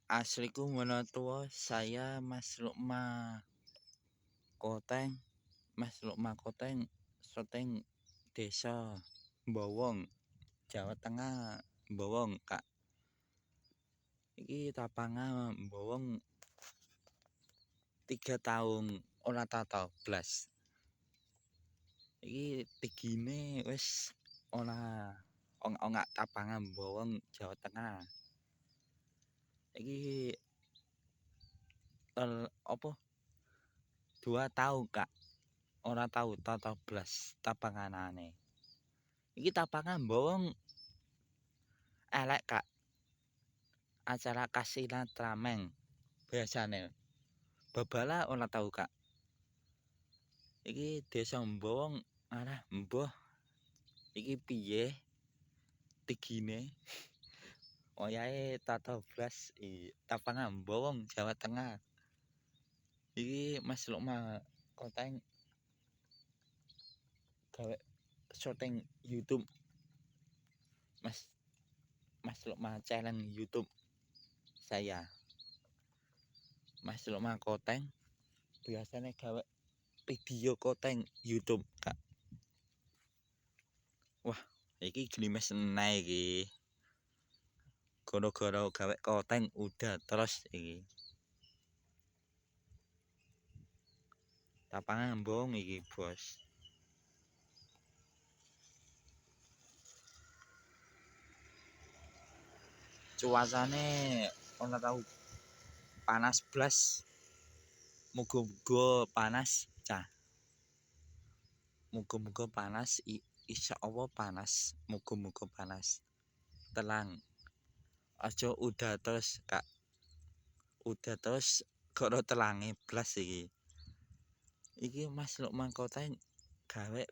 Asliku Monotua, saya Mas Lukma Koteng, Mas Lukma Koteng, syuting desa Bowong, Jawa Tengah, Bowong, Kak. Iki tapangan Bowong 3 tahun ora tata blas. Iki tigine wis ora ongak tapangan Bowong, Jawa Tengah. Iki apa 2 tahun, Kak. Ora tahu tata blas tapanganane. Iki tapangan Bowong elek, Kak. Acara kasina trameng biasane. Babala ora tahu, Kak. Iki desa Bowong arah mbuh. Iki piye tigine? Oyahe tata blas tapangan Bowong, Jawa Tengah. Iki Mas Lukma Koteng gawe syuting YouTube. Mas Lukma channel YouTube saya. Mas Lukma Koteng biasanya gawe video Koteng YouTube, Kak. Wah, iki glimes nae iki. Gara-gara gawe Koteng udah terus iki. Tapangan Bowong iki, Bos. Cuacane ora tau panas blas. Muga-muga panas, cah. Muga-muga panas, insyaallah panas. Muga-muga panas. Tenang. Aja udah terus, Kak. Udah terus gara telange blas iki. Iki Mas Lukman Koteng gawe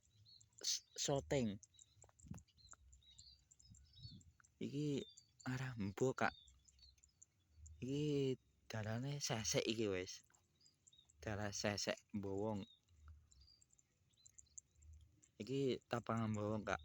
syuting. Iki arah mbuh, Kak. Iki dalane sesek iki wis. Dalah sesek Bowong. Iki tapangan Bowong, Kak.